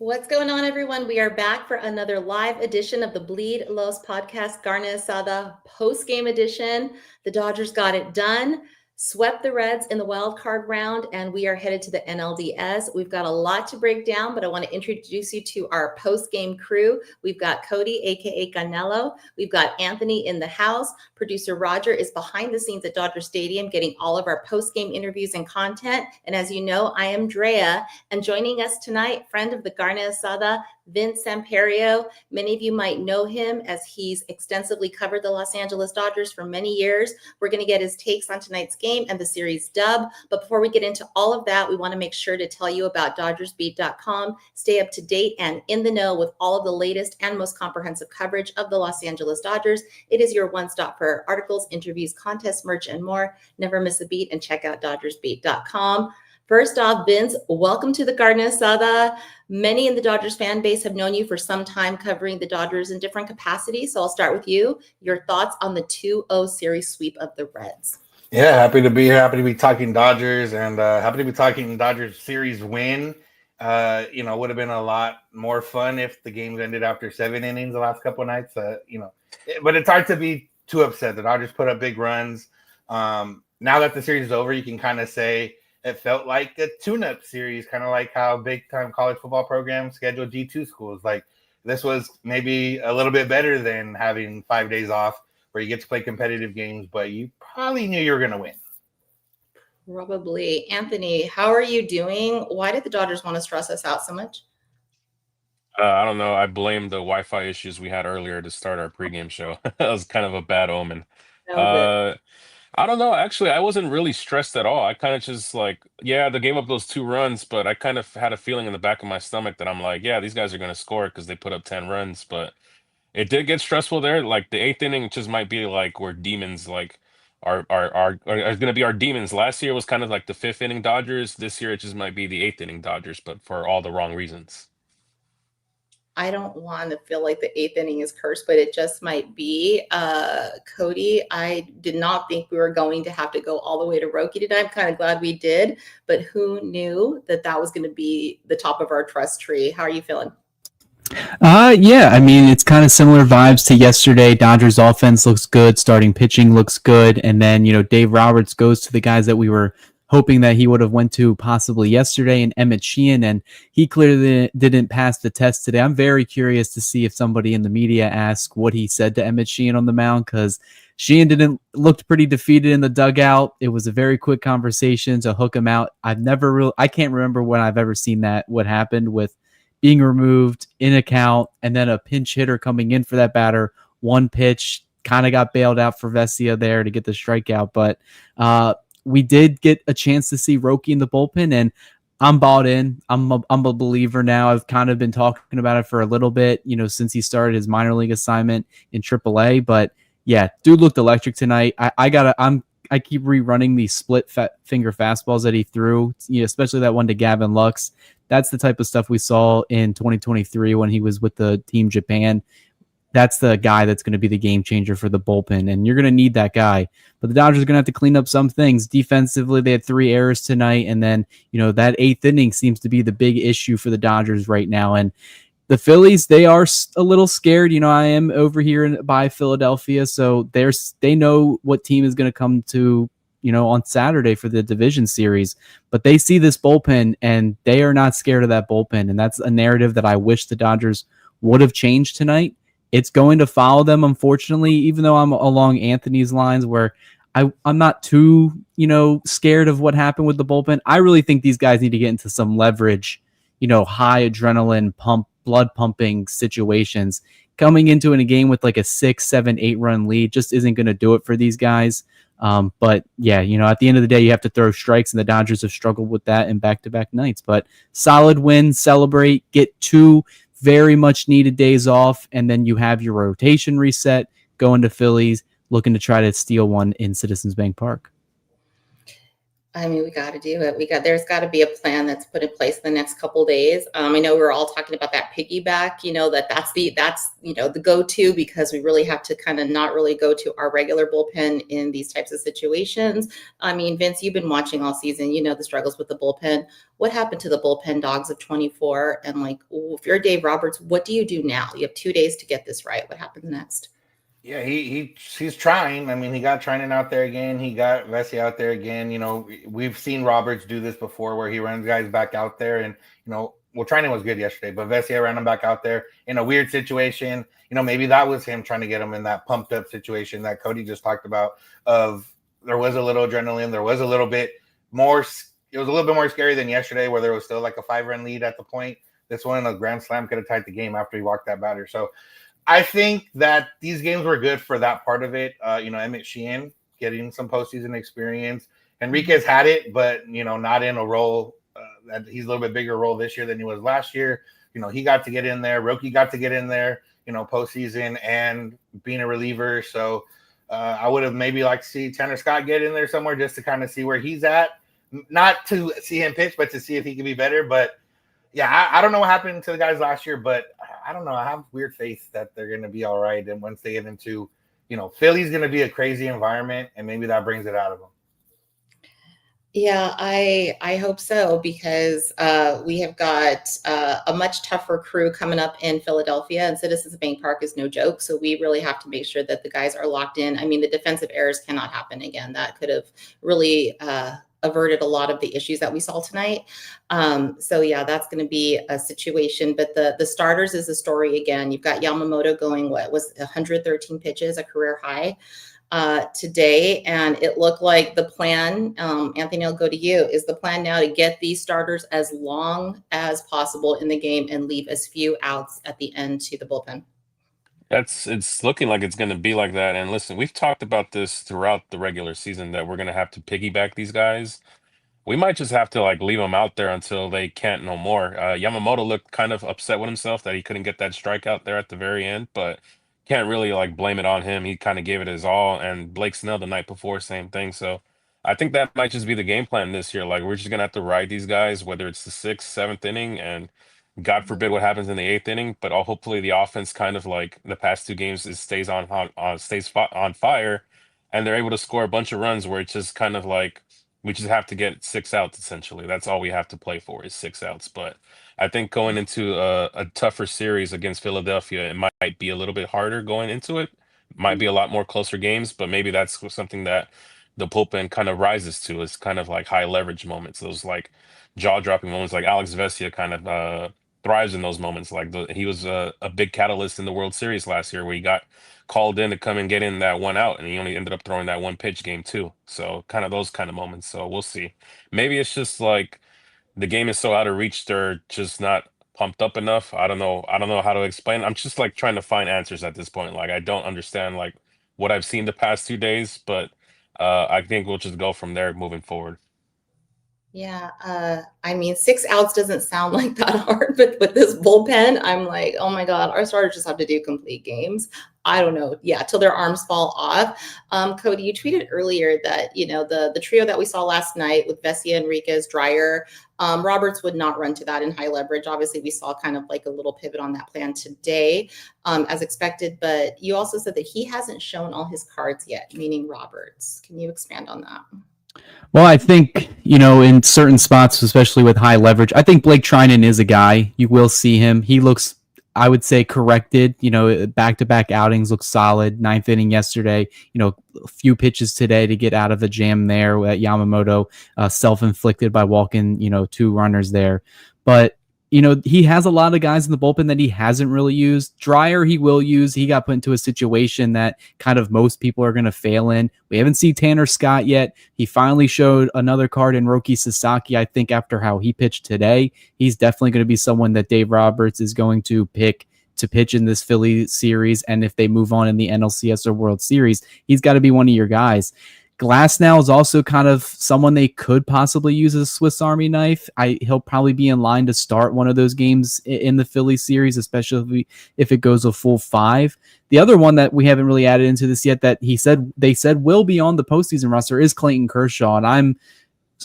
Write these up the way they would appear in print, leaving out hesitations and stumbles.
What's going on, everyone? We are back for another live edition of the Bleed Los podcast, Carne Asada post-game edition. The Dodgers got it done, swept the Reds in the wild card round, and we are headed to the NLDS. We've got a lot to break down, but I want to introduce you to our post-game crew. We've got Cody, aka Canelo. We've got Anthony in the house. Producer Roger is behind the scenes at Dodger Stadium getting all of our post-game interviews and content. And as you know, I am Drea. And joining us tonight, friend of the Carne Asada, Vince Samperio. Many of you might know him as he's extensively covered the Los Angeles Dodgers for many years. We're going to get his takes on tonight's game and the series dub. But before we get into all of that, we want to make sure to tell you about DodgersBeat.com. Stay up to date and in the know with all of the latest and most comprehensive coverage of the Los Angeles Dodgers. It is your one stop for articles, interviews, contests, merch, and more. Never miss a beat and check out DodgersBeat.com. First off, Vince, welcome to the Carne Asada. Many in the Dodgers fan base have known you for some time covering the Dodgers in different capacities. So I'll start with you. Your thoughts on the 2-0 series sweep of the Reds? Yeah, happy to be here. Happy to be talking Dodgers and happy to be talking Dodgers series win. Would have been a lot more fun if the games ended after 7 innings the last couple of nights. But it's hard to be too upset. The Dodgers put up big runs. Now that the series is over, you can kind of say it felt like a tune-up series, kind of like how big-time college football programs schedule G2 schools. Like, this was maybe a little bit better than having 5 days off where you get to play competitive games, but you probably knew you were going to win. Probably. Anthony, how are you doing? Why did the Dodgers want to stress us out so much? I don't know. I blame the Wi-Fi issues we had earlier to start our pregame show. That was kind of a bad omen. I don't know. Actually, I wasn't really stressed at all. I kind of just they gave up those 2 runs, but I kind of had a feeling in the back of my stomach that I'm like, yeah, these guys are going to score because they put up 10 runs. But it did get stressful there. Like the 8th inning just might be like where demons are going to be our demons. Last year was kind of like the 5th inning Dodgers. This year it just might be the 8th inning Dodgers, but for all the wrong reasons. I don't want to feel like the 8th inning is cursed, but it just might be. Cody, I did not think we were going to have to go all the way to Roki today. I'm kind of glad we did, but who knew that was going to be the top of our trust tree? How are you feeling? Yeah, I mean, it's kind of similar vibes to yesterday. Dodgers offense looks good. Starting pitching looks good. And then, Dave Roberts goes to the guys that we were hoping that he would have went to possibly yesterday, and Emmett Sheehan, and he clearly didn't pass the test today. I'm very curious to see if somebody in the media asks what he said to Emmett Sheehan on the mound, because Sheehan looked pretty defeated in the dugout. It was a very quick conversation to hook him out. I can't remember when I've ever seen what happened with being removed in a count and then a pinch hitter coming in for that batter. One pitch kind of got bailed out for Vesia there to get the strikeout, but we did get a chance to see Roki in the bullpen, and I'm bought in. I'm a believer now. I've kind of been talking about it for a little bit, since he started his minor league assignment in AAA. But yeah, dude looked electric tonight. I keep rerunning these split finger fastballs that he threw, especially that one to Gavin Lux. That's the type of stuff we saw in 2023 when he was with the Team Japan. That's the guy that's going to be the game changer for the bullpen, and you're going to need that guy. But the Dodgers are going to have to clean up some things. Defensively, they had 3 errors tonight, and then, that 8th inning seems to be the big issue for the Dodgers right now. And the Phillies, they are a little scared. I am over here by Philadelphia, so they know what team is going to come to, on Saturday for the division series. But they see this bullpen, and they are not scared of that bullpen, and that's a narrative that I wish the Dodgers would have changed tonight. It's going to follow them, unfortunately, even though I'm along Anthony's lines where I'm not too, scared of what happened with the bullpen. I really think these guys need to get into some leverage, high adrenaline blood pumping situations. Coming into a game with like a 6, 7, 8 run lead just isn't going to do it for these guys. But yeah, at the end of the day, you have to throw strikes, and the Dodgers have struggled with that in back-to-back nights. But solid win, celebrate, get 2 very much needed days off, and then you have your rotation reset, going to Phillies, looking to try to steal one in Citizens Bank Park. I mean, we got to do it. There's got to be a plan that's put in place in the next couple of days. I know we're all talking about that piggyback, that's the go-to, because we really have to kind of not really go to our regular bullpen in these types of situations. I mean, Vince, you've been watching all season, the struggles with the bullpen. What happened to the bullpen dogs of 24? And if you're Dave Roberts, what do you do now? You have 2 days to get this right. What happens next? Yeah, he's trying. I mean, he got Trinan out there again. He got Vesey out there again. We've seen Roberts do this before, where he runs guys back out there, and Trinan was good yesterday, but Vesey ran him back out there in a weird situation. Maybe that was him trying to get him in that pumped up situation that Cody just talked about. There was a little adrenaline. There was a little bit more. It was a little bit more scary than yesterday, where there was still like a 5-run lead at the point. This one, a grand slam, could have tied the game after he walked that batter. So I think that these games were good for that part of it. Emmett Sheehan getting some postseason experience. Enriquez had it, but, not in a role that he's a little bit bigger role this year than he was last year. He got to get in there. Roki got to get in there, postseason and being a reliever. So I would have maybe liked to see Tanner Scott get in there somewhere just to kind of see where he's at. Not to see him pitch, but to see if he can be better. But yeah, I don't know what happened to the guys last year, but I don't know. I have weird faith that they're going to be all right. And once they get into, Philly's going to be a crazy environment, and maybe that brings it out of them. Yeah, I hope so, because we have got a much tougher crew coming up in Philadelphia, and Citizens Bank Park is no joke. So we really have to make sure that the guys are locked in. I mean, the defensive errors cannot happen again. That could have really averted a lot of the issues that we saw tonight. So yeah, that's going to be a situation. But the starters is a story again. You've got Yamamoto going, 113 pitches, a career high today. And it looked like the plan, Anthony, I'll go to you, is the plan now to get these starters as long as possible in the game and leave as few outs at the end to the bullpen? It's looking like it's going to be like that. And listen, we've talked about this throughout the regular season, that we're going to have to piggyback these guys. We might just have to leave them out there until they can't no more. Yamamoto looked kind of upset with himself that he couldn't get that strikeout there at the very end, but can't really blame it on him. He kind of gave it his all. And Blake Snell the night before, same thing. So I think that might just be the game plan this year. We're just gonna have to ride these guys, whether it's the 6th, 7th inning, and God forbid what happens in the 8th inning. But hopefully the offense, kind of like the past 2 games, stays on fire, and they're able to score a bunch of runs where it's just kind of we just have to get 6 outs, essentially. That's all we have to play for, is 6 outs. But I think going into a tougher series against Philadelphia, it might be a little bit harder going into it. Might be a lot more closer games, but maybe that's something that the bullpen kind of rises to. Is kind of high leverage moments, those jaw dropping moments. Alex Vesia kind of thrives in those moments. He was a big catalyst in the World Series last year, where he got called in to come and get in that 1 out, and he only ended up throwing that 1 pitch game too. So kind of those kind of moments. So we'll see. Maybe it's just the game is so out of reach, they're just not pumped up enough. I don't know how to explain. I'm just trying to find answers at this point. I don't understand what I've seen the past 2 days, but I think we'll just go from there moving forward. Yeah, I mean, 6 outs doesn't sound like that hard, but with this bullpen, I'm like, oh my God, our starters just have to do complete games. I don't know. Yeah, till their arms fall off. Cody, you tweeted earlier that, the trio that we saw last night with Vesia, Enriquez, Dreyer, Roberts would not run to that in high leverage. Obviously, we saw kind of a little pivot on that plan today, as expected. But you also said that he hasn't shown all his cards yet, meaning Roberts. Can you expand on that? Well, I think, in certain spots, especially with high leverage, I think Blake Trinan is a guy. You will see him. He looks, I would say, corrected. Back-to-back outings look solid. 9th inning yesterday. A few pitches today to get out of the jam there at Yamamoto, self-inflicted by walking, 2 runners there. But he has a lot of guys in the bullpen that he hasn't really used. Dreyer, he will use. He got put into a situation that kind of most people are going to fail in. We haven't seen Tanner Scott yet. He finally showed another card in Roki Sasaki. I think after how he pitched today, he's definitely going to be someone that Dave Roberts is going to pick to pitch in this Philly series. And if they move on in the NLCS or World Series, he's got to be one of your guys. Glasnow is also kind of someone they could possibly use as a Swiss Army knife. He'll probably be in line to start one of those games in the Philly series, especially if it goes a full 5. The other one that we haven't really added into this yet that they said will be on the postseason roster is Clayton Kershaw, and I'm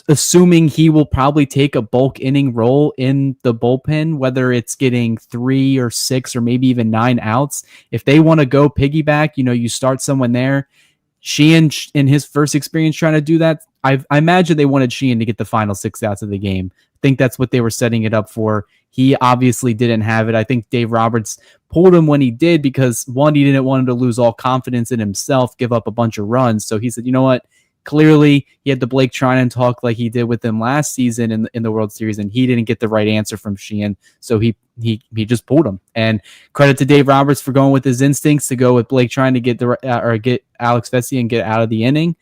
assuming he will probably take a bulk inning role in the bullpen, whether it's getting 3 or 6 or maybe even 9 outs. If they want to go piggyback, you start someone there. Sheehan, in his first experience trying to do that, I imagine they wanted Sheehan to get the final 6 outs of the game. I think that's what they were setting it up for. He obviously didn't have it. I think Dave Roberts pulled him when he did because, one, he didn't want him to lose all confidence in himself, give up a bunch of runs. So he said, you know what? Clearly, he had the Blake Trinan talk like he did with him last season in the World Series, and he didn't get the right answer from Sheehan, so he just pulled him. And credit to Dave Roberts for going with his instincts to go with Blake trying to get get Alex Vesey and get out of the inning.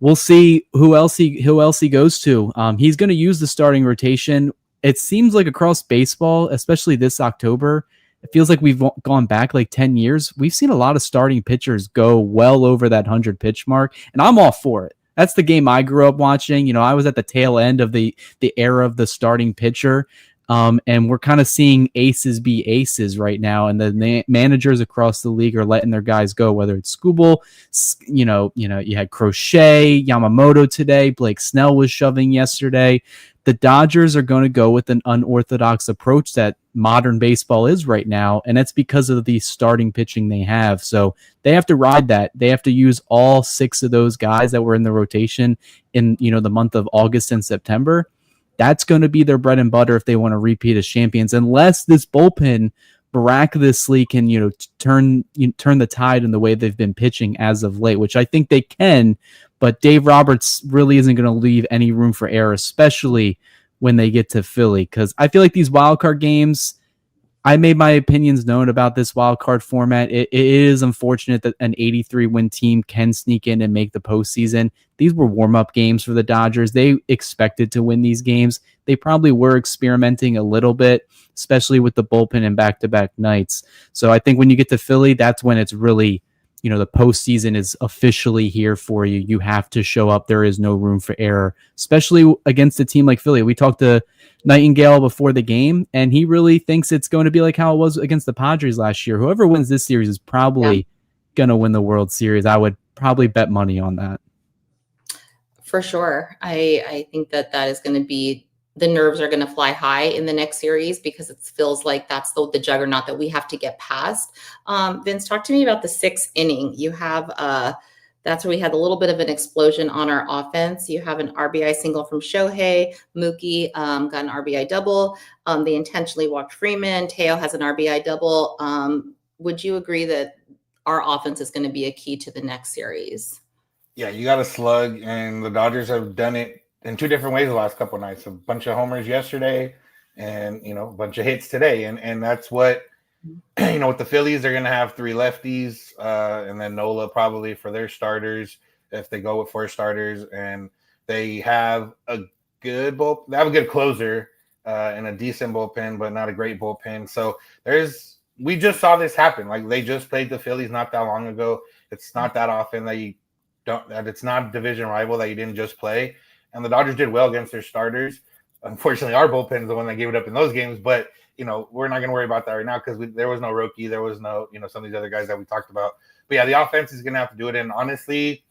We'll see who else he goes to. He's going to use the starting rotation. It seems like across baseball, especially this October, it feels like we've gone back like 10 years. We've seen a lot of starting pitchers go well over that 100 pitch mark, and I'm all for it. That's the game I grew up watching. I was at the tail end of the era of the starting pitcher, and we're kind of seeing aces be aces right now, and the managers across the league are letting their guys go, whether it's Skubal, you had Crochet, Yamamoto today, Blake Snell was shoving yesterday. The Dodgers are going to go with an unorthodox approach that modern baseball is right now, and that's because of the starting pitching they have. So they have to ride that. They have to use all 6 of those guys that were in the rotation in the month of August and September. That's going to be their bread and butter if they want to repeat as champions, unless this bullpen miraculously can turn the tide in the way they've been pitching as of late, which I think they can. But Dave Roberts really isn't going to leave any room for error, especially when they get to Philly, because I feel like these wildcard games, I made my opinions known about this wildcard format. It is unfortunate that an 83-win team can sneak in and make the postseason. These were warm-up games for the Dodgers. They expected to win these games. They probably were experimenting a little bit, especially with the bullpen and back-to-back nights. So I think when you get to Philly, that's when it's really, the postseason is officially here for you. You have to show up. There is no room for error, especially against a team like Philly. We talked to Nightingale before the game, and he really thinks it's going to be like how it was against the Padres last year. Whoever wins this series is probably going to win the World Series. I would probably bet money on that. For sure. I think that is going to be, the nerves are going to fly high in the next series because it feels like that's the juggernaut that we have to get past. Vince, talk to me about the 6th inning. You have that's where we had a little bit of an explosion on our offense. You have an RBI single from Shohei. Mookie got an RBI double. They intentionally walked Freeman. Teo has an RBI double. Would you agree that our offense is going to be a key to the next series? Yeah, you got to slug, and the Dodgers have done it in 2 different ways the last couple of nights. A bunch of homers yesterday and, a bunch of hits today. And that's what, with the Phillies, they're going to have 3 lefties and then Nola probably for their starters if they go with 4 starters. And they have a good they have a good closer and a decent bullpen, but not a great bullpen. So we just saw this happen. Like, they just played the Phillies not that long ago. It's not that often that it's not a division rival that you didn't just play. And the Dodgers did well against their starters. Unfortunately, our bullpen is the one that gave it up in those games. But, we're not going to worry about that right now because there was no Roki. There was no, some of these other guys that we talked about. But, yeah, the offense is going to have to do it. And honestly,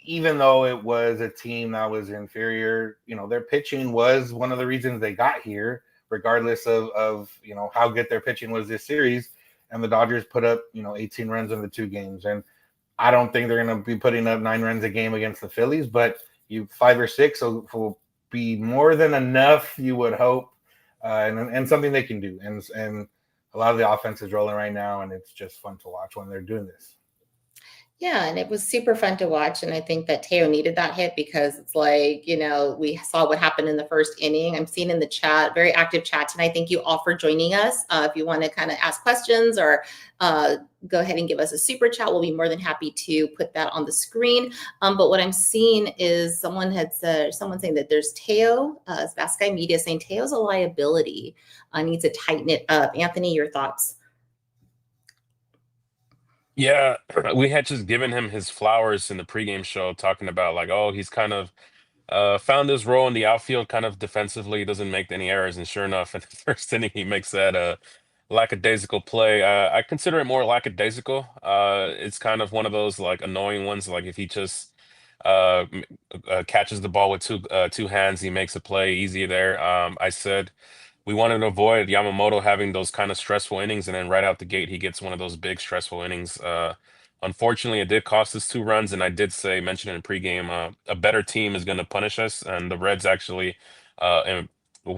even though it was a team that was inferior, their pitching was one of the reasons they got here, regardless of how good their pitching was this series. And the Dodgers put up, 18 runs in the 2 games. And I don't think they're going to be putting up 9 runs a game against the Phillies, but 5 or 6 will be more than enough, you would hope, and something they can do. And a lot of the offense is rolling right now, and it's just fun to watch when they're doing this. Yeah, and it was super fun to watch. And I think that Teo needed that hit because it's like, we saw what happened in the first inning. I'm seeing in the chat, very active chat tonight. Thank you all for joining us. If you want to kind of ask questions or go ahead and give us a super chat, we'll be more than happy to put that on the screen. But what I'm seeing is someone saying that there's Teo, Vasquez Media saying Teo's a liability, needs to tighten it up. Anthony, your thoughts? Yeah, we had just given him his flowers in the pregame show, talking about like, oh, he's kind of found his role in the outfield, kind of defensively. He doesn't make any errors, and sure enough, in the first inning, he makes that lackadaisical play. I consider it more lackadaisical. It's kind of one of those like annoying ones. Like if he just catches the ball with two hands. He makes a play easy there. I said we wanted to avoid Yamamoto having those kind of stressful innings, and then right out the gate, he gets one of those big stressful innings. Unfortunately, it did cost us 2 runs, and I did mention it in pregame, a better team is going to punish us, and the Reds actually, and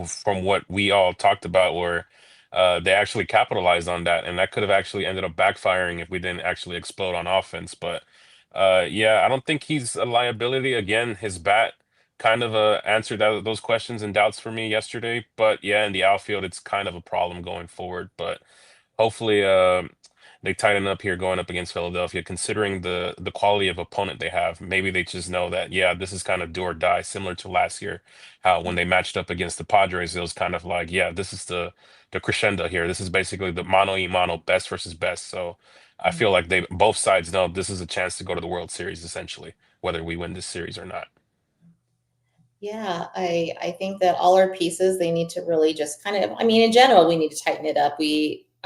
from what we all talked about, were they actually capitalized on that, and that could have actually ended up backfiring if we didn't actually explode on offense. But yeah, I don't think he's a liability. Again, his bat kind of answered those questions and doubts for me yesterday. But yeah, in the outfield, it's kind of a problem going forward. But hopefully, they tighten up here going up against Philadelphia, considering the quality of opponent they have. Maybe they just know that, yeah, this is kind of do or die, similar to last year, how when they matched up against the Padres, it was kind of like, yeah, this is the crescendo here. This is basically the mano y mano, best versus best. So I feel like they both sides know this is a chance to go to the World Series, essentially, whether we win this series or not. Yeah, I think that all our pieces, they need to really just kind of, I mean, in general, we need to tighten it up.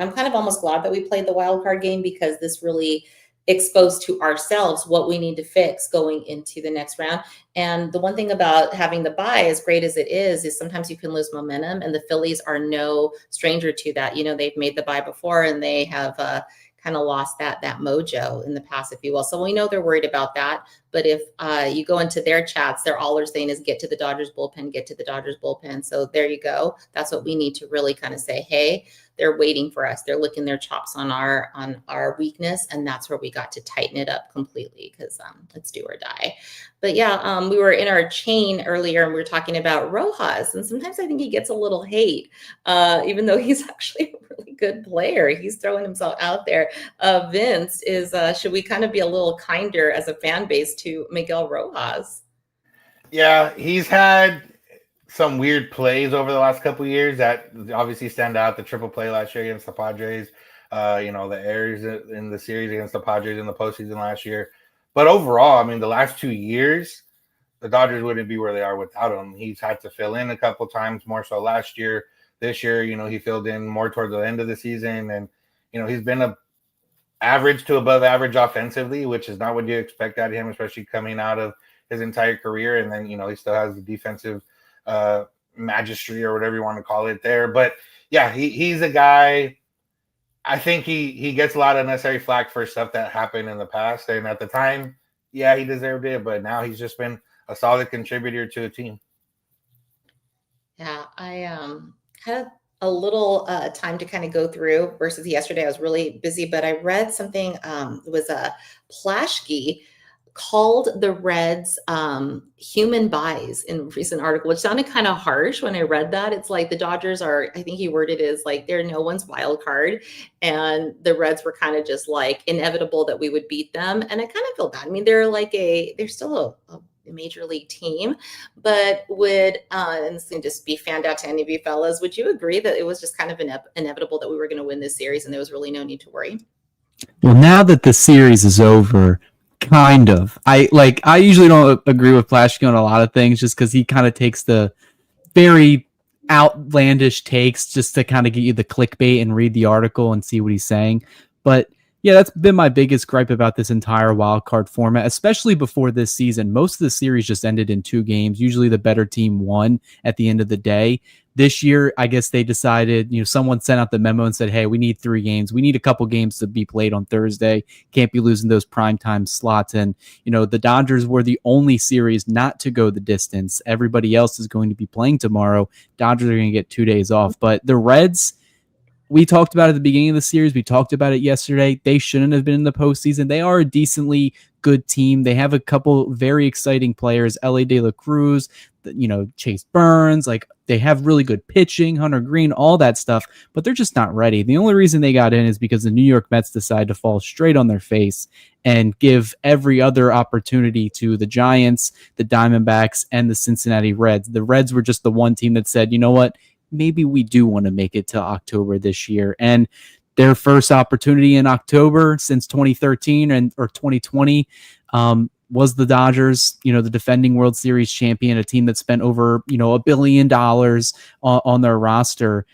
I'm kind of almost glad that we played the wild card game, because this really exposed to ourselves what we need to fix going into the next round. And the one thing about having the bye, as great as it is sometimes you can lose momentum, and the Phillies are no stranger to that. You know, they've made the bye before, and they have kind of lost that mojo in the past, if you will. So we know they're worried about that. But if you go into their chats, they're all they're saying is get to the Dodgers bullpen, get to the Dodgers bullpen. So there you go. That's what we need to really kind of say, hey, they're waiting for us. They're licking their chops on our weakness. And that's where we got to tighten it up completely, because it's do or die. But yeah, we were in our chain earlier and we were talking about Rojas. And sometimes I think he gets a little hate, even though he's actually a really good player. He's throwing himself out there. Vince, should we kind of be a little kinder as a fan base to Miguel Rojas? Yeah, he's had some weird plays over the last couple of years that obviously stand out. The triple play last year against the Padres, the errors in the series against the Padres in the postseason last year. But overall, I mean, the last 2 years, the Dodgers wouldn't be where they are without him. He's had to fill in a couple times, more so last year. This year, he filled in more towards the end of the season. And, he's been a average to above average offensively, which is not what you expect out of him, especially coming out of his entire career. And then, he still has the defensive magistry or whatever you want to call it there. But yeah, he's a guy. I think he gets a lot of necessary flack for stuff that happened in the past. And at the time, yeah, he deserved it. But now he's just been a solid contributor to the team. Yeah, I had a little time to kind of go through versus yesterday. I was really busy, but I read something. It was a Plashke called the Reds human buys in a recent article, which sounded kind of harsh when I read that. It's like the Dodgers are, I think he worded it as like, they're no one's wild card. And the Reds were kind of just like inevitable that we would beat them. And I kind of feel bad. I mean, they're still a major league team, but and this can just be fanned out to any of you fellas, would you agree that it was just kind of inevitable that we were going to win this series and there was really no need to worry? Well, now that the series is over, kind of. I usually don't agree with Plashke on a lot of things, just because he kind of takes the very outlandish takes just to kind of get you the clickbait and read the article and see what he's saying. But yeah, that's been my biggest gripe about this entire wild card format, especially before this season. Most of the series just ended in 2 games. Usually the better team won at the end of the day. This year, I guess they decided, someone sent out the memo and said, hey, we need 3 games. We need a couple games to be played on Thursday. Can't be losing those primetime slots. And, the Dodgers were the only series not to go the distance. Everybody else is going to be playing tomorrow. Dodgers are going to get 2 days off. But the Reds, we talked about it at the beginning of the series. We talked about it yesterday. They shouldn't have been in the postseason. They are a decently good team. They have a couple very exciting players, L.A. De La Cruz, Chase Burns. Like, they have really good pitching, Hunter Green, all that stuff, but they're just not ready. The only reason they got in is because the New York Mets decided to fall straight on their face and give every other opportunity to the Giants, the Diamondbacks, and the Cincinnati Reds. The Reds were just the one team that said, you know what? Maybe we do want to make it to October this year. And their first opportunity in October since 2013 or 2020 was the Dodgers, the defending World Series champion, a team that spent over, $1 billion on their roster.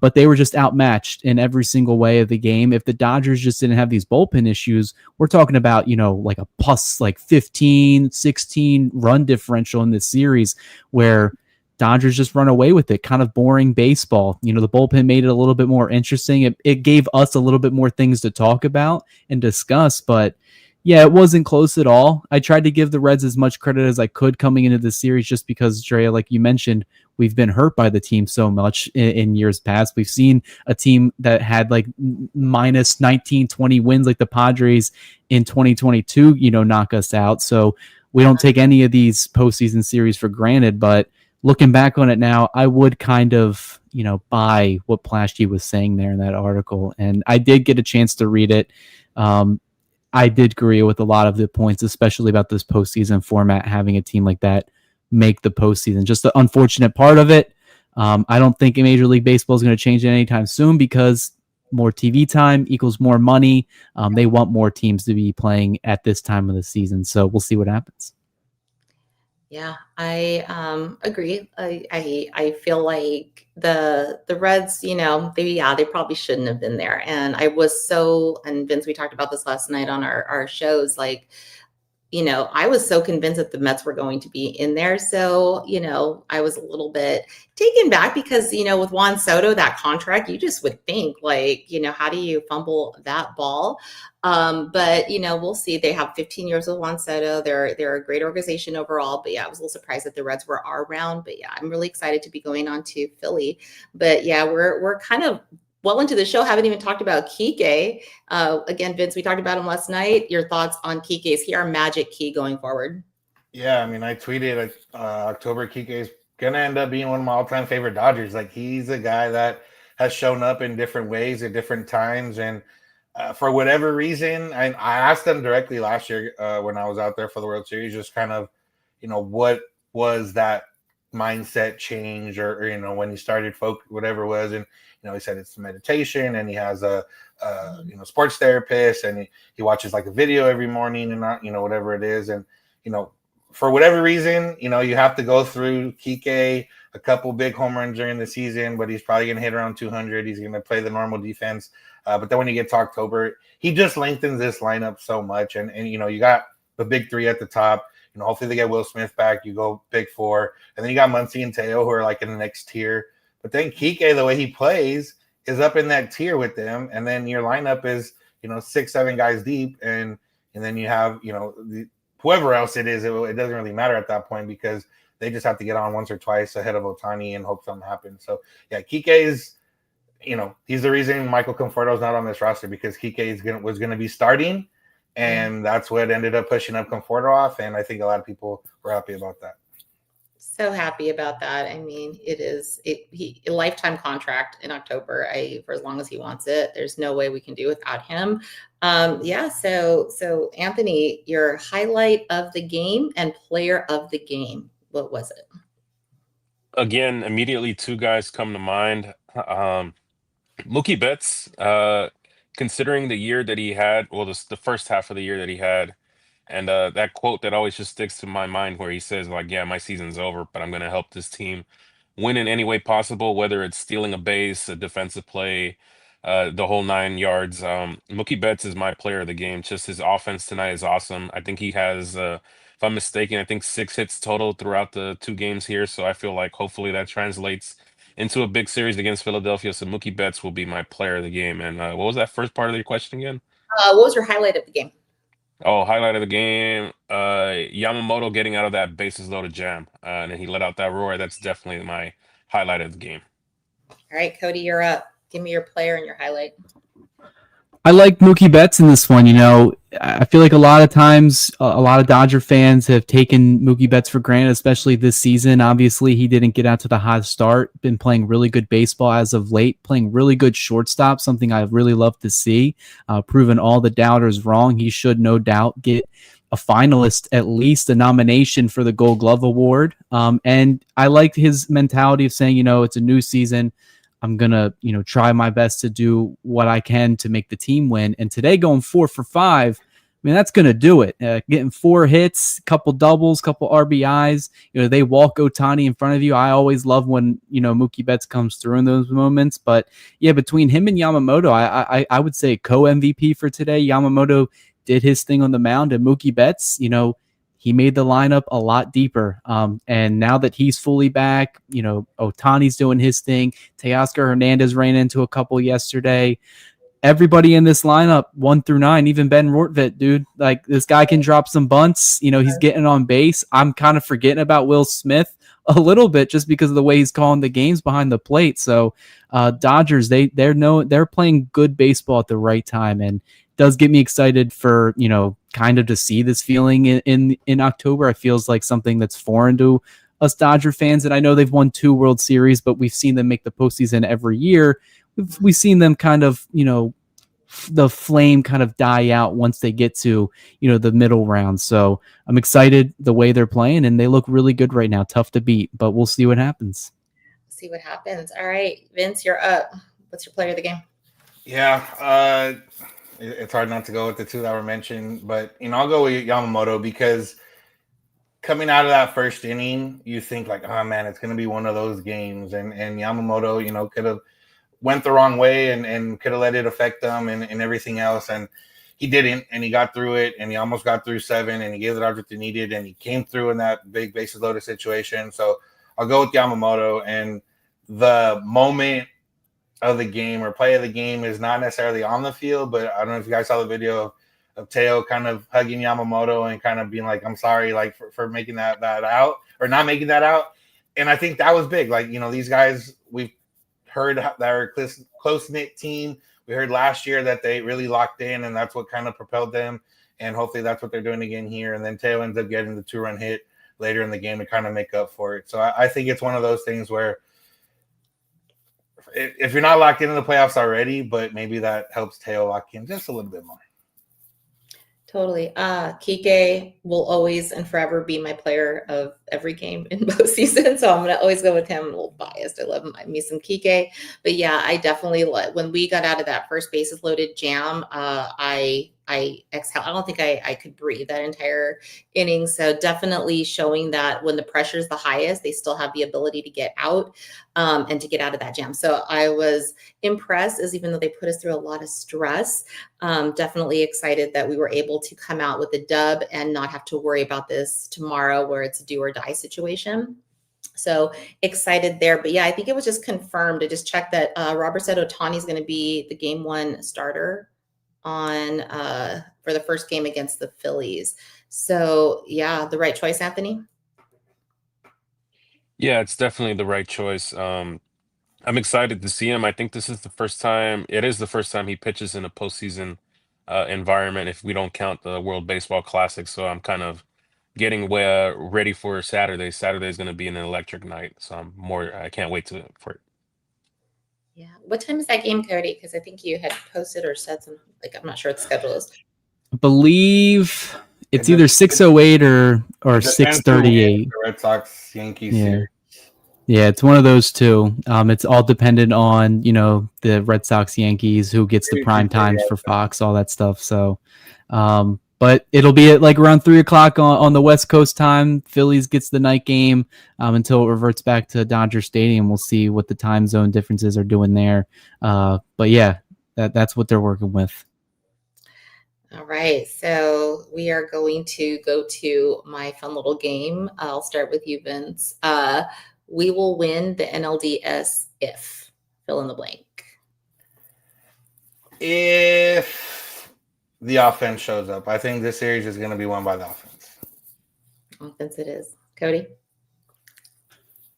But they were just outmatched in every single way of the game. If the Dodgers just didn't have these bullpen issues, we're talking about, like a plus like 15, 16 run differential in this series where Dodgers just run away with it. Kind of boring baseball. The bullpen made it a little bit more interesting. It gave us a little bit more things to talk about and discuss, but yeah, it wasn't close at all. I tried to give the Reds as much credit as I could coming into the series just because, Drea, like you mentioned, we've been hurt by the team so much in years past. We've seen a team that had like minus 19, 20 wins like the Padres in 2022, knock us out. So we don't take any of these postseason series for granted, but looking back on it now, I would kind of, buy what Plashy was saying there in that article. And I did get a chance to read it. I did agree with a lot of the points, especially about this postseason format, having a team like that make the postseason. Just the unfortunate part of it. I don't think Major League Baseball is going to change it anytime soon because more TV time equals more money. They want more teams to be playing at this time of the season. So we'll see what happens. Yeah, I agree. I feel like the Reds, they probably shouldn't have been there. And I was and Vince, we talked about this last night on our shows, like, I was so convinced that the Mets were going to be in there. So, I was a little bit taken back because, with Juan Soto, that contract, you just would think like, how do you fumble that ball? But, we'll see. They have 15 years with Juan Soto. They're a great organization overall. But yeah, I was a little surprised that the Reds were around. But yeah, I'm really excited to be going on to Philly. But yeah, we're kind of well into the show. Haven't even talked about Kiké. Again, Vince, we talked about him last night. Your thoughts on Kiké? Is he our magic key going forward? Yeah, I mean, I tweeted October Kiké is gonna end up being one of my all-time favorite Dodgers. Like, he's a guy that has shown up in different ways at different times, and for whatever reason, I asked them directly last year when I was out there for the World Series, just kind of, what was that mindset change, or when he started whatever it was, and he said it's meditation, and he has a sports therapist, and he watches like a video every morning, and not whatever it is, and for whatever reason, you have to go through Kiké a couple big home runs during the season, but he's probably gonna hit around 200. He's gonna play the normal defense, but then when you get to October, he just lengthens this lineup so much, and you got the big three at the top. Hopefully they get Will Smith back. You go big four, and then you got Muncy and Teo who are like in the next tier. But then Kiké, the way he plays, is up in that tier with them, and then your lineup is 6-7 guys deep, and then you have whoever else it is. It doesn't really matter at that point because they just have to get on once or twice ahead of Ohtani and hope something happens. So yeah, Kiké is he's the reason Michael Conforto is not on this roster, because Kiké was going to be starting, and that's what ended up pushing up Conforto off, and I think a lot of people were happy about that. So happy about that. I mean, a lifetime contract in October. For as long as he wants it, there's no way we can do without him. Yeah. So Anthony, your highlight of the game and player of the game, what was it? Again, immediately two guys come to mind. Mookie Betts, considering the year that he had, well, the first half of the year that he had, and that quote that always just sticks to my mind where he says, like, yeah, my season's over, but I'm going to help this team win in any way possible, whether it's stealing a base, a defensive play, the whole 9 yards. Mookie Betts is my player of the game. Just his offense tonight is awesome. I think he has, if I'm mistaken, I think 6 hits total throughout the 2 games here. So I feel like hopefully that translates into a big series against Philadelphia. So Mookie Betts will be my player of the game. And what was that first part of your question again? What was your highlight of the game? Oh, highlight of the game, Yamamoto getting out of that bases loaded jam, and then he let out that roar. That's definitely my highlight of the game. All right, Cody, you're up. Give me your player and your highlight. I like Mookie Betts in this one. I feel like a lot of times, a lot of Dodger fans have taken Mookie Betts for granted, especially this season. Obviously, he didn't get out to the hot start. Been playing really good baseball as of late, playing really good shortstop, something I really love to see. Proving all the doubters wrong. He should no doubt get a finalist, at least a nomination for the Gold Glove Award. And I like his mentality of saying, it's a new season. I'm going to, try my best to do what I can to make the team win. And today going 4 for 5, mean, that's going to do it. Getting 4 hits, couple doubles, couple RBIs. They walk Ohtani in front of you. I always love when, Mookie Betts comes through in those moments. But yeah, between him and Yamamoto, I would say co-MVP for today. Yamamoto did his thing on the mound, and Mookie Betts, he made the lineup a lot deeper. And now that he's fully back, Ohtani's doing his thing. Teoscar Hernandez ran into a couple yesterday. Everybody in this lineup, 1 through 9, even Ben Rortvedt, dude, like this guy can drop some bunts. He's getting on base. I'm kind of forgetting about Will Smith a little bit just because of the way he's calling the games behind the plate. So Dodgers, they're playing good baseball at the right time, and does get me excited for, kind of to see this feeling in October. It feels like something that's foreign to us Dodger fans. And I know they've won 2 World Series, but we've seen them make the postseason every year. We've seen them kind of, the flame kind of die out once they get to, the middle round. So I'm excited the way they're playing, and they look really good right now. Tough to beat, but we'll see what happens. See what happens. All right, Vince, you're up. What's your player of the game? Yeah, it's hard not to go with the 2 that were mentioned, but I'll go with Yamamoto because coming out of that first inning, you think like, oh man, it's going to be one of those games, and Yamamoto, could have went the wrong way and could have let it affect them and everything else, and he didn't, and he got through it, and he almost got through 7, and he gave the Dodgers what they needed, and he came through in that big bases loaded situation. So I'll go with Yamamoto, and the moment of the game or play of the game is not necessarily on the field, but I don't know if you guys saw the video of Teo kind of hugging Yamamoto and kind of being like, I'm sorry, like for making that out or not making that out. And I think that was big. Like, these guys, we've heard that are a close-knit team. We heard last year that they really locked in, and that's what kind of propelled them. And hopefully that's what they're doing again here. And then Teo ends up getting the 2-run hit later in the game to kind of make up for it. So I think it's one of those things where if you're not locked into the playoffs already, but maybe that helps Teo lock in just a little bit more. Totally. Kiké will always and forever be my player of every game in postseason. So I'm going to always go with him. I'm a little biased. I love me some Kiké. But yeah, I definitely, when we got out of that first bases loaded jam, I exhaled. I don't think I could breathe that entire inning. So definitely showing that when the pressure is the highest, they still have the ability to get out and to get out of that jam. So I was impressed, as even though they put us through a lot of stress, definitely excited that we were able to come out with a dub and not have to worry about this tomorrow where it's a do or die situation. So excited there. But yeah, I think it was just confirmed. I just checked that Robert said Ohtani is going to be the game 1 starter on for the first game against the Phillies. So yeah, the right choice, Anthony? Yeah, it's definitely the right choice. I'm excited to see him. I think this is the first time he pitches in a postseason environment, if we don't count the World Baseball Classic. So I'm kind of getting ready for Saturday. Saturday is going to be an electric night. So I can't wait for it. Yeah. What time is that game, Cody? Because I think you had posted or said something. Like, I'm not sure what the schedule is. I believe it's either 6:08 or 6:38. Red Sox Yankees. Yeah. Yeah, it's one of those two. It's all dependent on, the Red Sox Yankees, who gets the prime times for Fox, all that stuff. So, but it'll be at like around 3:00 on the West Coast time. Phillies gets the night game until it reverts back to Dodger Stadium. We'll see what the time zone differences are doing there. But yeah, that's what they're working with. All right. So we are going to go to my fun little game. I'll start with you, Vince. We will win the NLDS if fill in the blank. If the offense shows up, I think this series is going to be won by the offense. Offense it is. Cody?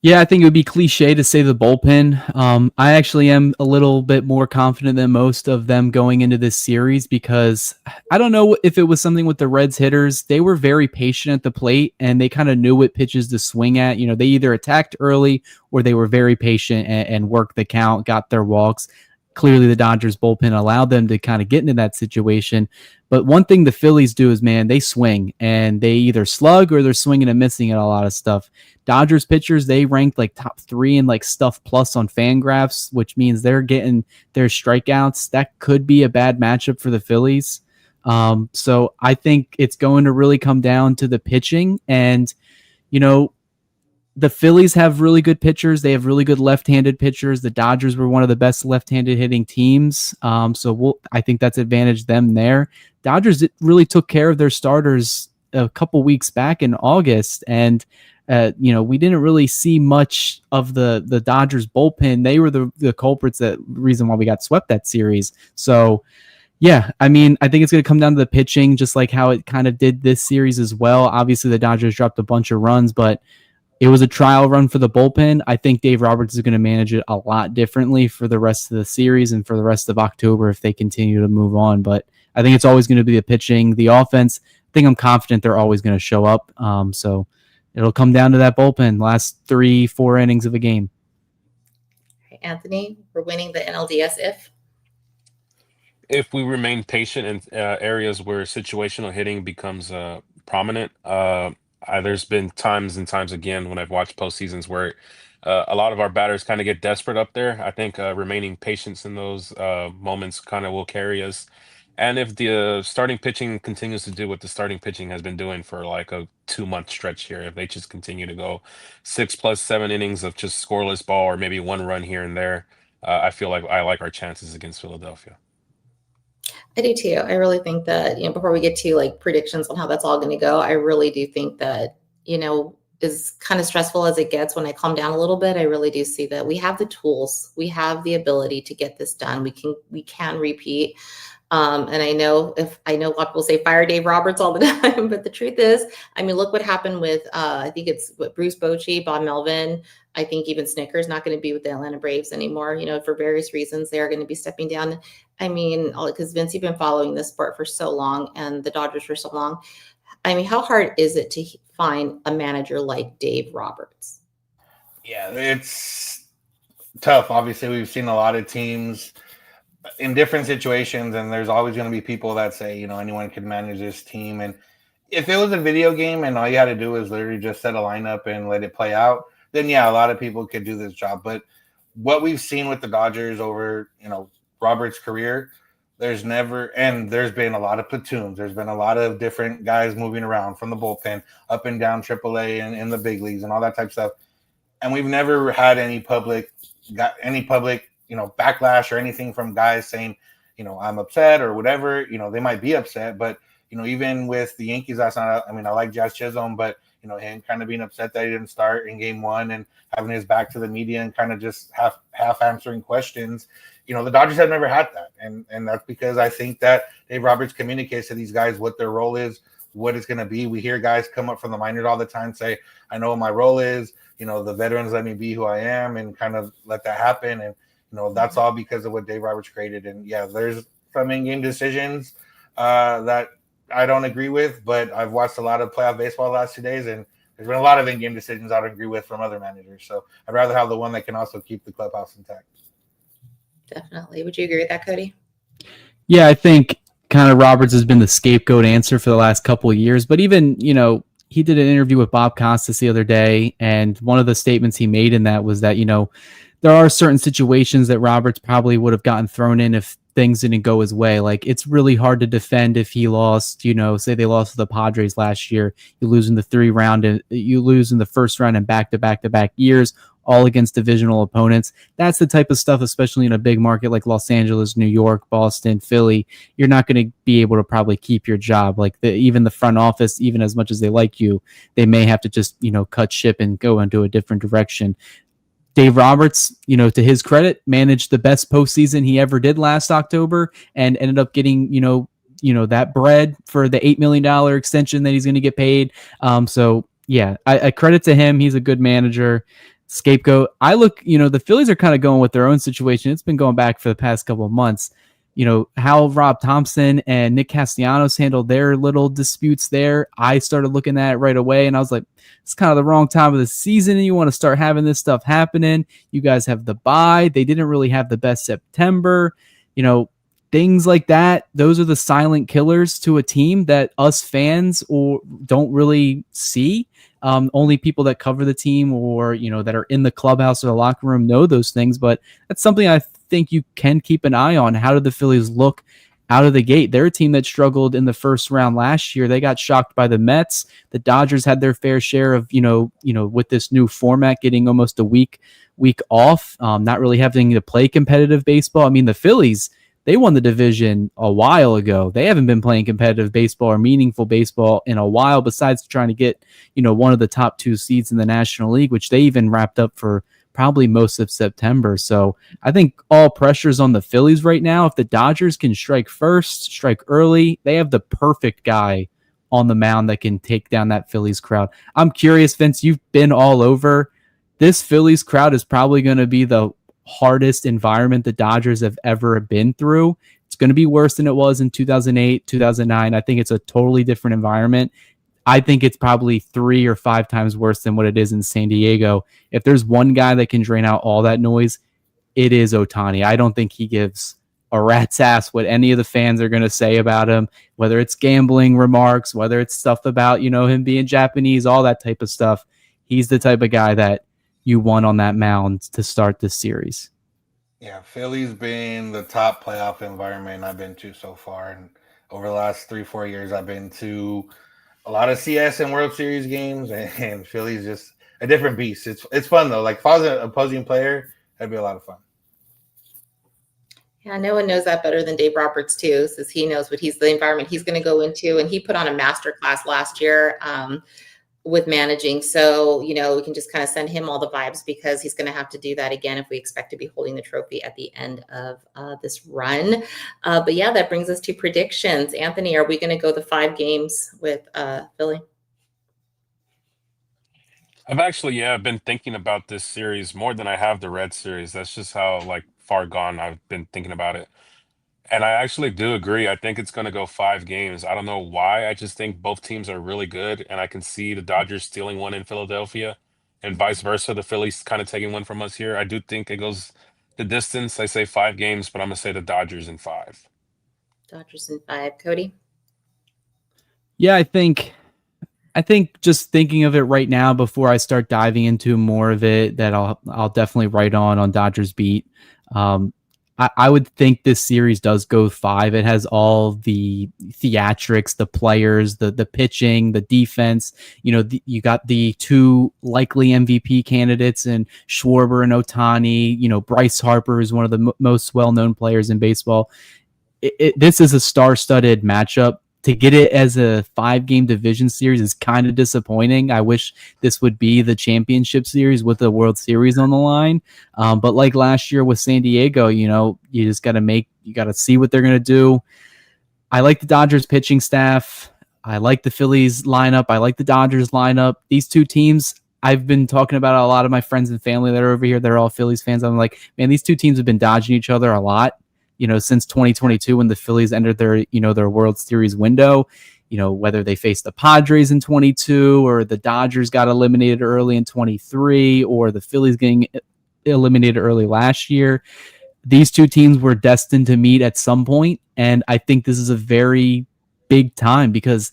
Yeah, I think it would be cliche to say the bullpen. I actually am a little bit more confident than most of them going into this series because I don't know if it was something with the Reds hitters. They were very patient at the plate and they kind of knew what pitches to swing at. They either attacked early or they were very patient and worked the count, got their walks. Clearly the Dodgers bullpen allowed them to kind of get into that situation. But one thing the Phillies do is, man, they swing and they either slug or they're swinging and missing at a lot of stuff. Dodgers pitchers, they ranked like top 3 in like stuff plus on Fangraphs, which means they're getting their strikeouts. That could be a bad matchup for the Phillies. So I think it's going to really come down to the pitching. And, you know, the Phillies have really good pitchers. They have really good left-handed pitchers. The Dodgers were one of the best left-handed hitting teams. I think that's advantaged them there. Dodgers really took care of their starters a couple weeks back in August. And, we didn't really see much of the Dodgers bullpen. They were the culprits, that reason why we got swept that series. So, yeah, I mean, I think it's going to come down to the pitching, just like how it kind of did this series as well. Obviously, the Dodgers dropped a bunch of runs, but it was a trial run for the bullpen. I think Dave Roberts is going to manage it a lot differently for the rest of the series and for the rest of October if they continue to move on. But I think it's always going to be the pitching. The offense, I think I'm confident they're always going to show up. So it'll come down to that bullpen, last 3-4 innings of a game. Anthony, we're winning the NLDS If we remain patient in areas where situational hitting becomes prominent, there's been times and times again when I've watched postseasons where a lot of our batters kind of get desperate up there. I think remaining patience in those moments kind of will carry us. And if the starting pitching continues to do what the starting pitching has been doing for like a 2-month stretch here, if they just continue to go 6+7 innings of just scoreless ball or maybe one run here and there, I feel like I like our chances against Philadelphia. I do too. I really think that, before we get to like predictions on how that's all going to go, I really do think that, as kind of stressful as it gets when I calm down a little bit, I really do see that we have the tools, we have the ability to get this done. We can repeat. And I know a lot of people say fire Dave Roberts all the time, but the truth is, I mean, look what happened with, I think it's Bruce Bochy, Bob Melvin. I think even Snicker's not going to be with the Atlanta Braves anymore, for various reasons. They are going to be stepping down. I mean, because Vince, you've been following this sport for so long and the Dodgers for so long. I mean, how hard is it to find a manager like Dave Roberts? Yeah, it's tough. Obviously, we've seen a lot of teams in different situations, and there's always going to be people that say, anyone can manage this team. And if it was a video game and all you had to do is literally just set a lineup and let it play out, then yeah, a lot of people could do this job. But what we've seen with the Dodgers over, Roberts' career, there's been a lot of platoons. There's been a lot of different guys moving around from the bullpen up and down AAA and in the big leagues and all that type of stuff. And we've never had any public backlash or anything from guys saying, I'm upset or whatever. They might be upset, but even with the Yankees last night, I like Jazz Chisholm, but him kind of being upset that he didn't start in game one and having his back to the media and kind of just half answering questions. The Dodgers have never had that. And that's because I think that Dave Roberts communicates to these guys what their role is, what it's going to be. We hear guys come up from the minors all the time say, I know what my role is. The veterans let me be who I am and kind of let that happen. And, that's all because of what Dave Roberts created. And yeah, there's some in-game decisions that I don't agree with, but I've watched a lot of playoff baseball the last 2 days, and there's been a lot of in-game decisions I don't agree with from other managers. So I'd rather have the one that can also keep the clubhouse intact. Definitely. Would you agree with that, Cody? Yeah, I think kind of Roberts has been the scapegoat answer for the last couple of years. But even, he did an interview with Bob Costas the other day, and one of the statements he made in that was that, there are certain situations that Roberts probably would have gotten thrown in if things didn't go his way. Like, it's really hard to defend if he lost, say they lost to the Padres last year, you lose in the first round in back-to-back years, all against divisional opponents. That's the type of stuff, especially in a big market like Los Angeles, New York, Boston, Philly, you're not going to be able to probably keep your job. Like even the front office, even as much as they like you, they may have to just, cut ship and go into a different direction. Dave Roberts, to his credit, managed the best postseason he ever did last October and ended up getting, that bread for the $8 million extension that he's going to get paid. So yeah, I credit to him. He's a good manager. Scapegoat. The Phillies are kind of going with their own situation. It's been going back for the past couple of months. How Rob Thompson and Nick Castellanos handled their little disputes there. I started looking at it right away, and I was like, it's kind of the wrong time of the season, and you want to start having this stuff happening. You guys have the bye. They didn't really have the best September. Things like that. Those are the silent killers to a team that us fans or don't really see. Only people that cover the team or, that are in the clubhouse or the locker room know those things. But that's something I think you can keep an eye on. How did the Phillies look out of the gate. They're a team that struggled in the first round last year. They got shocked by the Mets. The Dodgers had their fair share of, with this new format, getting almost a week off, not really having to play competitive baseball. I mean, the Phillies, they won the division a while ago. They haven't been playing competitive baseball or meaningful baseball in a while, besides trying to get, one of the top 2 seeds in the National League, which they even wrapped up for probably most of September. So I think all pressure's on the Phillies right now. If the Dodgers can strike first, strike early, they have the perfect guy on the mound that can take down that Phillies crowd. I'm curious, Vince, you've been all over. This Phillies crowd is probably going to be the hardest environment the Dodgers have ever been through. It's going to be worse than it was in 2008, 2009. I think it's a totally different environment. I think it's probably 3 or 5 times worse than what it is in San Diego. If there's one guy that can drain out all that noise, it is Ohtani. I don't think he gives a rat's ass what any of the fans are going to say about him, whether it's gambling remarks, whether it's stuff about, him being Japanese, all that type of stuff. He's the type of guy that you want on that mound to start this series. Yeah, Philly's been the top playoff environment I've been to so far. And over the last 3-4 years, I've been to a lot of CS and World Series games, and Philly's just a different beast. It's fun, though. Like, if I was an opposing player, that'd be a lot of fun. Yeah, no one knows that better than Dave Roberts, too, since he knows the environment he's going to go into. And he put on a masterclass last year with managing. So, we can just kind of send him all the vibes, because he's going to have to do that again if we expect to be holding the trophy at the end of this run. But yeah, that brings us to predictions. Anthony, are we going to go the 5 games with Philly? I've actually, been thinking about this series more than I have the Red series. That's just how far gone I've been thinking about it. And I actually do agree. I think it's going to go 5 games. I don't know why. I just think both teams are really good, and I can see the Dodgers stealing one in Philadelphia, and vice versa. The Phillies kind of taking one from us here. I do think it goes the distance. I say 5 games, but I'm going to say the Dodgers in 5. Dodgers in 5. Cody? Yeah, I think just thinking of it right now before I start diving into more of it, that I'll definitely write on Dodgers beat. I would think this series does go 5. It has all the theatrics, the players, the pitching, the defense. You got the 2 likely MVP candidates in Schwarber and Ohtani. Bryce Harper is one of the most well-known players in baseball. This is a star-studded matchup. To get it as a 5-game division series is kind of disappointing. I wish this would be the championship series with the World Series on the line. But like last year with San Diego, you just got to see what they're going to do. I like the Dodgers pitching staff. I like the Phillies lineup. I like the Dodgers lineup. These 2 teams, I've been talking about a lot of my friends and family that are over here. They're all Phillies fans. I'm like, man, these 2 teams have been dodging each other a lot. Since 2022, when the Phillies entered their World Series window, whether they faced the Padres in 22 or the Dodgers got eliminated early in 23 or the Phillies getting eliminated early last year, these 2 teams were destined to meet at some point. And I think this is a very big time, because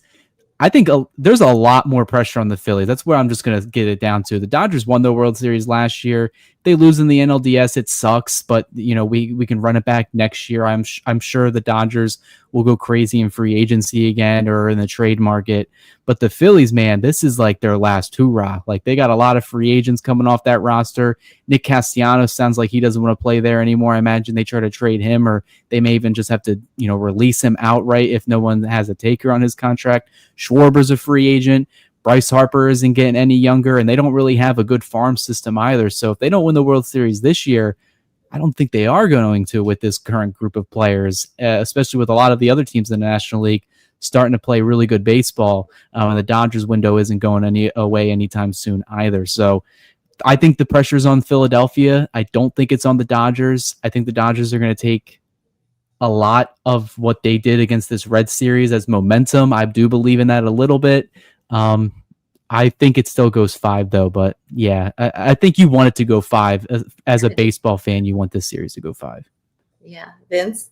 I think there's a lot more pressure on the Phillies. That's where I'm just going to get it down to. The Dodgers won the World Series last year. They lose in the NLDS. It sucks, but we can run it back next year. I'm sure the Dodgers will go crazy in free agency again or in the trade market. But the Phillies, man, this is like their last hoorah. Like, they got a lot of free agents coming off that roster. Nick Castellanos sounds like he doesn't want to play there anymore. I imagine they try to trade him, or they may even just have to, release him outright if no one has a taker on his contract. Schwarber's a free agent. Bryce Harper isn't getting any younger, and they don't really have a good farm system either. So if they don't win the World Series this year, I don't think they are going to with this current group of players, especially with a lot of the other teams in the National League starting to play really good baseball. And the Dodgers window isn't going away anytime soon either. So I think the pressure's on Philadelphia. I don't think it's on the Dodgers. I think the Dodgers are going to take a lot of what they did against this Red Series as momentum. I do believe in that a little bit. I think it still goes 5, though. But yeah, I think you want it to go 5. As a baseball fan, you want this series to go 5. Yeah. Vince?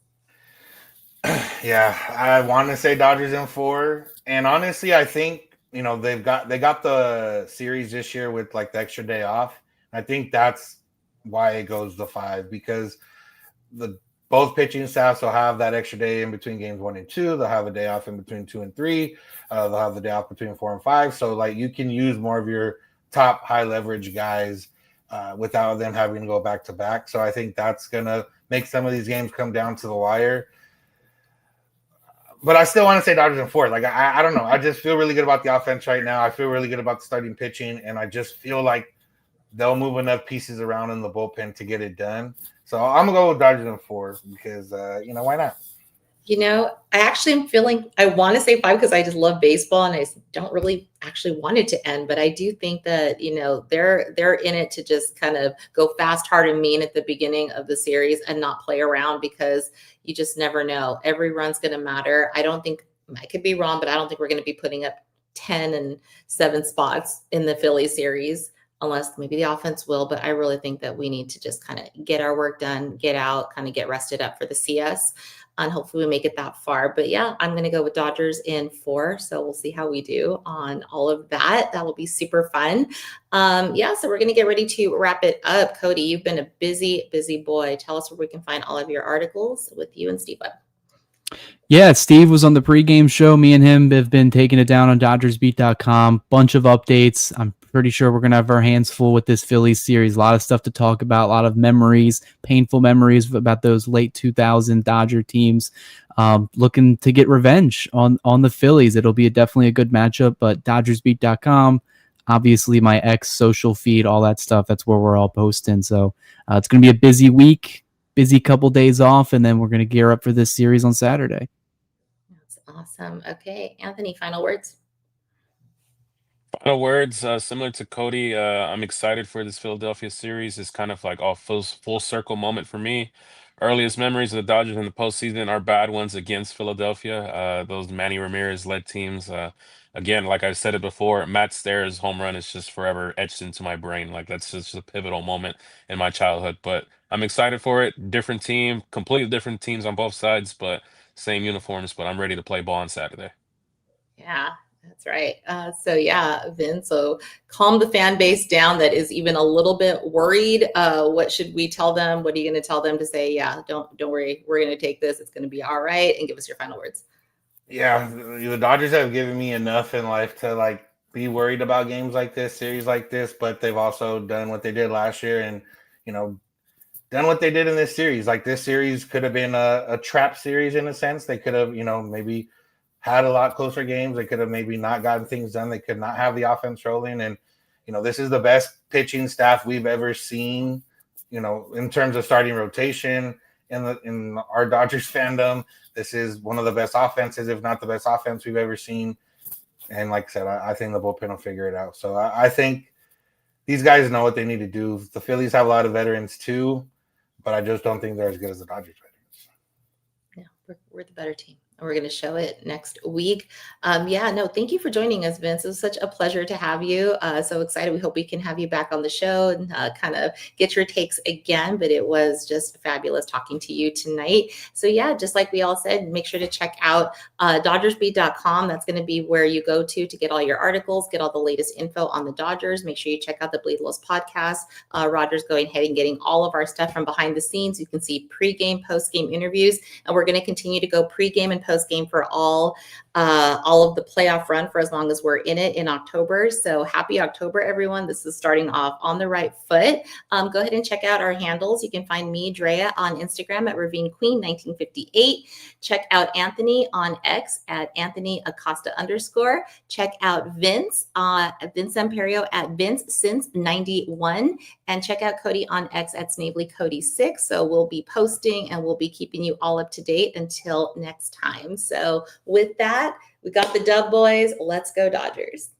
Yeah, I want to say Dodgers in 4. And honestly, I think, they got the series this year with like the extra day off. I think that's why it goes to 5, because both both pitching staffs will have that extra day in between games 1 and 2. They'll have a day off in between 2 and 3. They'll have the day off between 4 and 5. So like you can use more of your top high leverage guys without them having to go back to back. So I think that's going to make some of these games come down to the wire. But I still want to say Dodgers in 4. Like, I don't know. I just feel really good about the offense right now. I feel really good about the starting pitching. And I just feel like they'll move enough pieces around in the bullpen to get it done. So I'm going to go with Dodgers in 4 because, why not? I actually am feeling, I want to say 5 because I just love baseball and I don't really actually want it to end. But I do think that, they're in it to just kind of go fast, hard, and mean at the beginning of the series and not play around because you just never know. Every run's going to matter. I could be wrong, but I don't think we're going to be putting up 10 and 7 spots in the Philly series unless maybe the offense will. But I really think that we need to just kind of get our work done, get out, kind of get rested up for the CS. And hopefully we make it that far. But yeah, I'm going to go with Dodgers in 4. So we'll see how we do on all of that. That will be super fun. So we're going to get ready to wrap it up. Cody, you've been a busy, busy boy. Tell us where we can find all of your articles with you and Steve Webb. Yeah, Steve was on the pregame show. Me and him have been taking it down on DodgersBeat.com. Bunch of updates. I'm pretty sure we're going to have our hands full with this Phillies series. A lot of stuff to talk about, a lot of memories, painful memories about those late 2000 Dodger teams looking to get revenge on the Phillies. It'll be definitely a good matchup, but DodgersBeat.com, obviously my ex social feed, all that stuff, that's where we're all posting. So it's going to be a busy week. Busy couple days off, and then we're going to gear up for this series on Saturday. That's awesome. Okay, Anthony, final words. Final words, similar to Cody, I'm excited for this Philadelphia series. It's kind of like a full circle moment for me. Earliest memories of the Dodgers in the postseason are bad ones against Philadelphia. Those Manny Ramirez-led teams. Again, like I said it before, Matt Stairs' home run is just forever etched into my brain. Like that's just a pivotal moment in my childhood. But I'm excited for it. Different team, completely different teams on both sides, but same uniforms. But I'm ready to play ball on Saturday. Yeah, that's right. Vince, so calm the fan base down that is even a little bit worried. What should we tell them? What are you going to tell them to say? Yeah, don't worry. We're going to take this. It's going to be all right. And give us your final words. Yeah, the Dodgers have given me enough in life to be worried about games like this, series like this, but they've also done what they did last year and, done what they did in this series. Like this series could have been a trap series in a sense. They could have, maybe had a lot closer games. They could have maybe not gotten things done. They could not have the offense rolling. And, this is the best pitching staff we've ever seen, in terms of starting rotation in our Dodgers fandom. This is one of the best offenses, if not the best offense we've ever seen. And like I said, I think the bullpen will figure it out. So I think these guys know what they need to do. The Phillies have a lot of veterans too, but I just don't think they're as good as the Dodgers veterans. Yeah, we're the better team. We're going to show it next week. Thank you for joining us, Vince. It was such a pleasure to have you. So excited. We hope we can have you back on the show and kind of get your takes again. But it was just fabulous talking to you tonight. So just like we all said, make sure to check out DodgersBeat.com. That's going to be where you go to get all your articles, get all the latest info on the Dodgers. Make sure you check out the Bleed Los podcast. Roger's going ahead and getting all of our stuff from behind the scenes. You can see pregame, postgame interviews, and we're going to continue to go pregame and postgame for all of the playoff run for as long as we're in it in October. So happy October, everyone. This is starting off on the right foot. Go ahead and check out our handles. You can find me, Drea, on Instagram at Ravine Queen 1958. Check out Anthony on X at Anthony Acosta _. Check out Vince, Vince Amperio at Vince since 91. And check out Cody on X at Snavely Cody 6. So we'll be posting and we'll be keeping you all up to date until next time. So with that, we got the dub, boys. Let's go Dodgers.